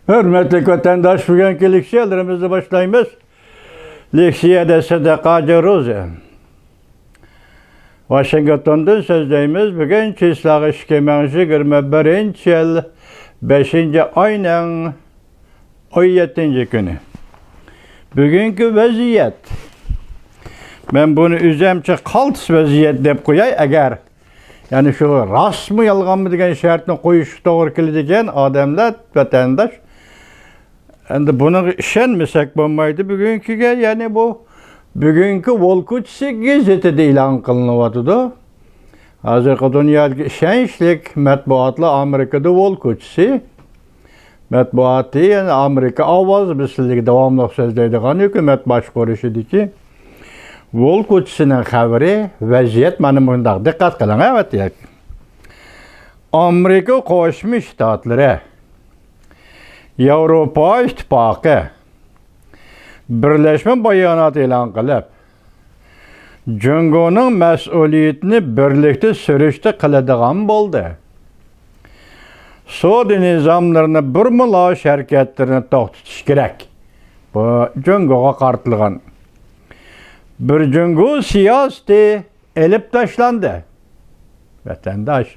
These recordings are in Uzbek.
Hürmetli vatandaş, bugünkü leksiyalarımızı başlayımız. Leksiyada Sadaka Roza. Washington'dan sözleyimiz. Bugün çislağı 2021 yıl 5. ayının 17. günü. Bugünkü vaziyet. Ben bunu üzemçe kalts vaziyet dep koyay eğer yani şu rast mı yalgan mı degen şartını koyuş doğru kilidegen adamlar vatandaş. Endi bunu işenmesek bolmaydı bugünküge, yani bu bugünkü Volkuchsi gazetede ilan kılınıvatıdı. Hazırkı dünyadaki işençlik matbuatla Amerika'da Volkuchsi matbuatı, yani Amerika avaz misillik devamlı sözleydiğen hükümet başkoruşuydu ki Volkuchsi'nin haberi vaziyet mana bundaq dikkat kılın, evet ya. Amerika Qo'shma Shtatlari, Yevropa İttifaqı birleşme bayonot e'lon qilib, Jungoning mas'uliyatini birlikda surishti qiladigan bo'ldi. Savdo nizomlarini bir mulosh harakatlarini to'xtatish kerak. Bu Jungoga qartilgan. Bir Jungo siyosati elib tashlandi. Vatandaş,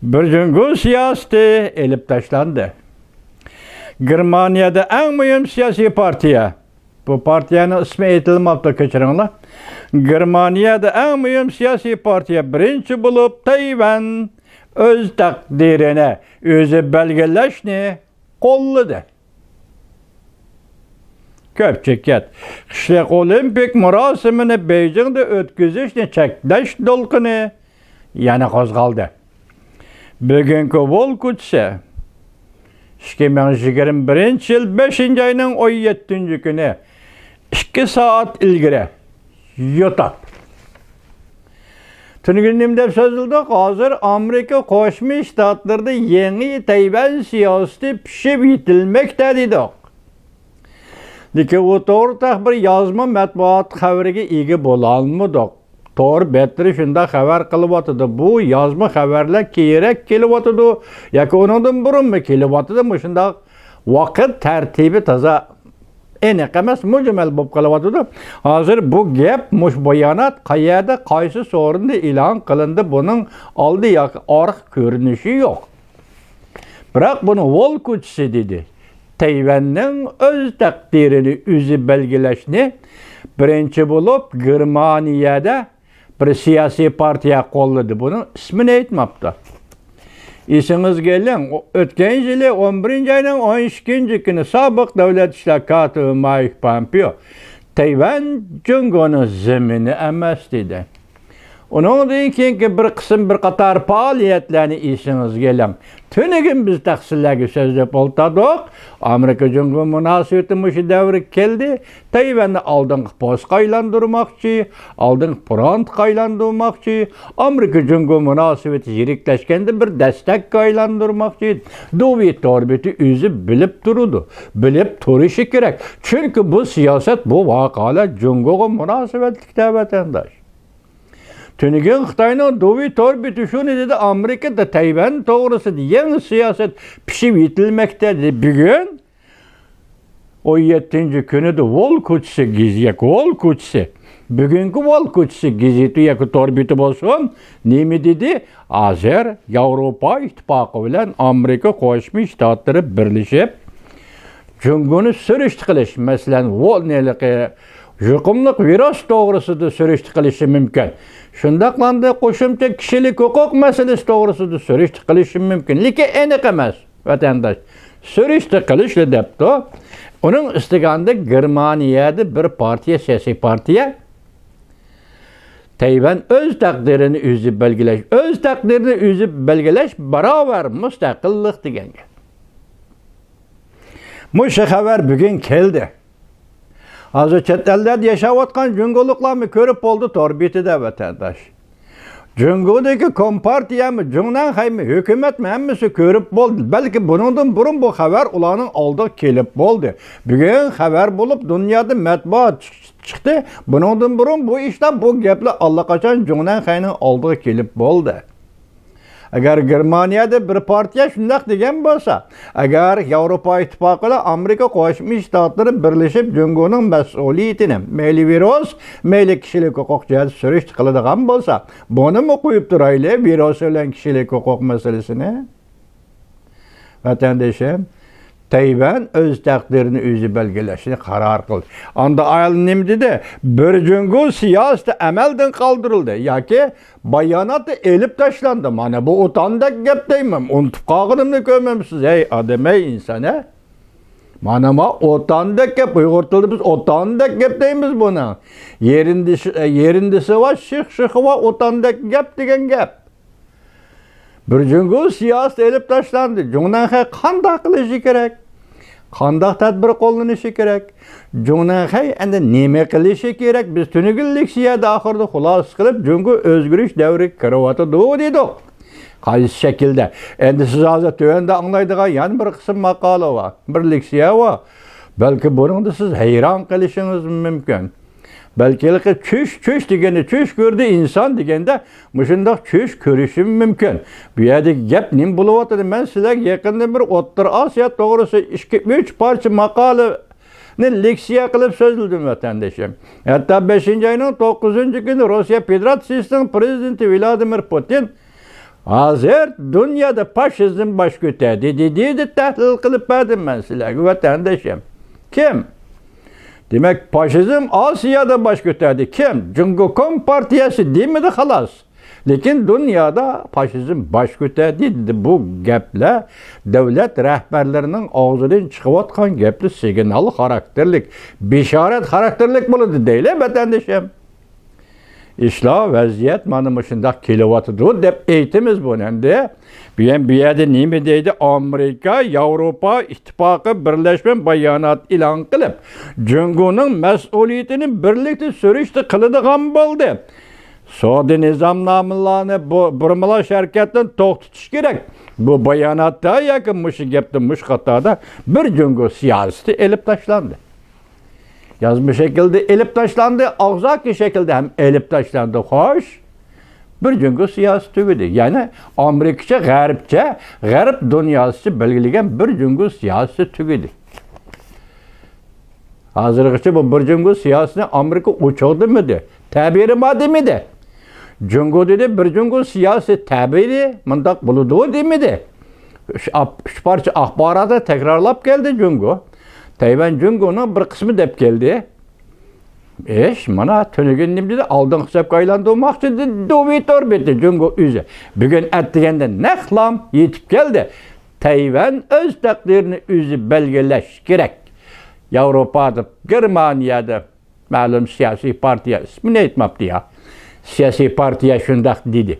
bir Jungo siyosati elib tashlandi. Germaniyada eng muhim siyosiy partiya. Bu partiyanın ismi aytilmabdi, kechiringlar. Germaniyada eng muhim siyosiy partiya birinchi bo'lib Tayvan o'z taqdirini o'zi belgilashni qo'lladi. Ko'pchilik qishloq olimpik marosimini Beijingda o'tkazishni cheklash to'lqini yana qo'zg'aldi. Bugungi Volkuchsi 2021 yıl 5. ayının 17. günü 2 saat ilgiri yo'tab. Tünügünüm deb sözüldü. Hazır Amerika Qo'shma Shtatlarida yangi Tayvan siyosati pishib yetilmekte dedik. Lekin o to'g'ri bir yozma matbuot xabariga ega bo'lolmadik. To'g'ri betri shunda xabar qilyapti. Bu yozma xabarlar kerak kelyapti yoki undan burunmi kelyapti? Shunda vaqt tartibi toza aniq emas, mujmal bo'lib qolyapti. Hozir bu gap, mush bayonot qayerda, qaysi so'rinda e'lon qilindi, buning oldi yoki orqa ko'rinishi yo'q. Biroq buni Volkuchsi dedi. Tayvanning o'z taqdirini o'zi belgilashni birinchi bo'lib Germaniyada bir siyosiy partiya qo'lladi. Buni ismini aytmabdi. Esingiz keling, o'tgan yili 11 ayning 12 kuni sobiq davlat ishlar kotibi Mike Pompeo Tayvan Jungoning zamini emas dedi. Ondan keyingi bir qism bir qator faoliyatlarni esingiz keling. Tünügün biz tahsillarga so'zlab o'ltirdik. Amerika Jungo munosabati mush davri keldi. Tayvanni oldingi postga aylantirmoqchi, oldingi frontga aylantirmoqchi, Amerika Jungo munosabati yiriklashganda bir dastakka aylantirmoqchi. Dovi torbeti o'zi bilib turdi. Bilib turishi kerak. Chunki bu siyosat, bu voqealar Jungoga munosabatlikda vatandosh. Tünügün Xitayning Dovi torbeti shuni dedi, Amerikada Tayvan to'g'risida yangi siyosat pishib yetilmoqda dedi. Bugun 17. kunida Volkuchsi gazeti, Volkuchsi bugungi Volkuchsi gazeti yoki torbeti bo'lsin, nima dedi? Hozir Yevropa Ittifoqi bilan Amerika Qo'shma Shtatlari birlashib Jungoni surishti qilish, masalan, volneligi yuqumliq virus to'g'risida surishti qilishi mumkin. Shundaqlanda qo'shimcha kishilik huquq masalasi to'g'risida surishti qilishi mumkin. Lekin aniq emas, vatandosh. Surishti qilish debdi. Uning istiganda Germaniyada bir partiya, siyosiy partiya Tayvan o'z taqdirini o'zi belgilash, o'z taqdirini o'zi belgilash barobar mustaqillik degan gap. Mush xabar bugun keldi. Hozir chet elda yashayotgan jungoliqlarni ko'rib bo'ldi torbetida vatandosh. Jungodagi kompartiyami, Junanxaymi, hukumatmi hammasi ko'rib bo'ldi. Balki bundan burun bu xabar ularning oldiga kelib bo'ldi. Bugun xabar bo'lib dunyoda matbuot chiqdi. Bundan burun bu ishlar, bu gaplar allaqachon Junanxayning oldiga kelib bo'ldi. Agar Germaniyada bir partiya shundoq degan bo'lsa, agar Yevropa ittifoqi bilan Amerika Qo'shma Shtatlari birlashib Jungoning mas'uliyatini mayli virus, mayli kishilik huquq jihati surish qiladigan bo'lsa, buni mi qo'yib turaylik virus bilan kishilik huquq masalasini? Vatandoshim, Tayvan o'z taqdirini o'zi belgilashni qaror qildi. Anda ayol nima dedi? Bir jungo siyosati amaldan qoldirildi yoki bayonoti elib tashlandi. Mana bu o'tandek gap deyman. Unutib qolganimni ko'rmamsiz, ey odam, ey inson, a? Mana bu o'tandek gap, Uyg'ur tilida biz o'tandek gap deymiz buni. Yerindisi va shix-shixi va o'tandek gap degan gap. Bir jungo siyosati elib tashlandi. Junanxay qanday qilishi kerak? Qanday tadbir qo'llanishi kerak? Junanxay endi nima qilishi kerak? Biz tunugillik siyosat oxirida xulosa qilib, jungo o'zgarish davriga kiryapti dedik. Qaysi shaklda? Endi siz hozir tövanda anglaydigan yana bir qism maqola bor. Birlik siyosati. Balki buningda siz hayron qilishingiz mumkin. Belki çüş degeni, çüş gördü insan degende, muşundaq çüş görüşüm mümkün. Bu yerdeki gap nim buluvatdı. Ben sizler yakında bir O'rta Osiyo doğrusu 2-3 parça makalani leksiya qilib sözüldüm vatandaşım. Hatta 5. ayının 9. günü Rusya Federasyası'nın prezidenti Vladimir Putin hazır dünyada faşizm baş ko'tardi dedi tahlil qilib berdim ben sizlerge vatandaşım. Kim? Demek faşizm Asya'da baş götürdü. Kim? Cumhuriyet Partiyası demedi halas. Lekin dünyada faşizm baş götürdü dedi. Bu gaplar devlet rehberlerinin ağzından çıkıvatkan gapli signal karakterlik, bişaret karakterlik buludu değil mi vatandaşım? İşla vaziyet mana shundoq kelyapti deb aytamiz bunu endi. Bu yerda nima deydi? Amerika, Yevropa ittifoqi birlashma bayonot e'lon qilib, Jungoning mas'uliyatini birlikda surishti qiladigan bo'ldi. Sodi nizomnomalarni burmalash harakatini to'xtatish kerak. Bu bayonotda yoki mush gapda mush qatorda bir Jungo siyosati elib tashlandi. Yazmış şekilde elip taşlandı, ağzaki şekilde hem elip taşlandı. Hoş, bir jungo siyasi tügüdü. Yani Amerikça, Garip dünyası belgilegen bir jungo siyasi tügüdü. Hazırlıkçı bu bir jungo siyasini Amerika uçurdu mıydı? Tabiri maddi miydi? Jungo dedi, bir jungo siyasi tabiri mındak buludu demedi. Üç parça ahbarada tekrarlap geldi jungo. Tayvan Jungo'nun bir kısmı dep geldi. Mana tönügün nimdi de aldın hesap kaylandırmakçı dedi. Dovitor bitti Jungo üzü. Bugün ettigende nehlam yetip geldi. Tayvan öz takdirini üzü belgeleş gerek. Avrupa'da, Germaniya'da malum siyasi partiya ismini aytmaptı ya. Siyasi partiya şundak dedi.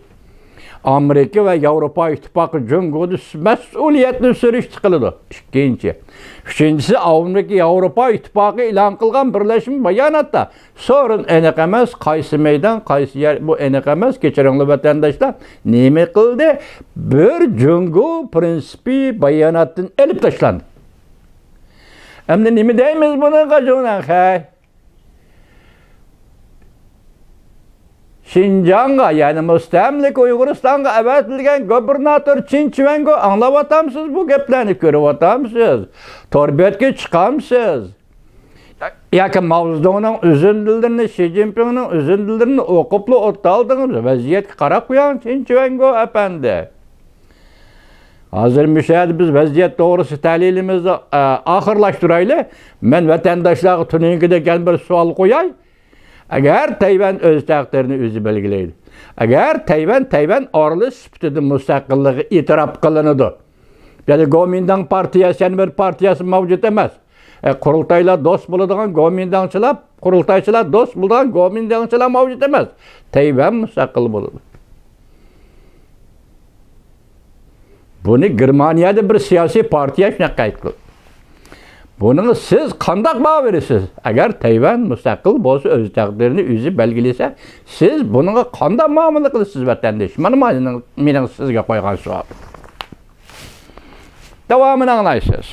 Amerika ve Avrupa İttifakı Jungo'da mas'uliyatni surishti qiladi. Ikkinchi. Uchinchisi Amerika Avrupa İttifakı e'lon qilgan birlashma bayonotda sorun aniq emas, qaysi maydon, qaysi yer bu aniq emas, kechiringlar vatandoshlar, nima qildi? Bir Jungo prinsipi bayonotdan elib tashlandi. Endi nima deymiz buni qajonan? Şinjan'a yani müstemlik Uyguristan'a avatilgan gubernatör Chin Chuango anlavatamsiz bu gaplarni ko'ravatamsiz. Torbiyatga chiqamsiz. Yoki Mao Zedongning uzun dildirini, Xi Jinpingning uzun dildirini o'qibli o'taldingiz. Vaziyatga qarab qo'ying Chin Chuango apandi. Hozir müşahede biz vaziyat doğrusu tahlilimizni oxirlashtiraylik. Men vatandoshlarga tuningida bir savol qo'yay. Agar Tayvan o'z taqdirini o'zi belgilaydi. Agar Tayvan orli sifatida mustaqilligi e'tirof qilinadi. Yani Kuomintang partiyasi bir partiyasi mavjud emas. Qurultaylar do'st bo'ladigan Kuomintangchilar, qurultaychilar do'st bo'ladigan Kuomintangchilar mavjud emas. Tayvan mustaqil bo'ladi. Buni Germaniyada bir siyosiy partiya shunaqa aytdi. Bunu siz qanday baho berasiz? Agar Tayvan mustaqil bo'lsa, o'z taqdirini o'zi belgilasa, siz bunga qanday muomala qilasiz vatandosh? Mana mening sizga qo'ygan savol. Davomini anglaysiz.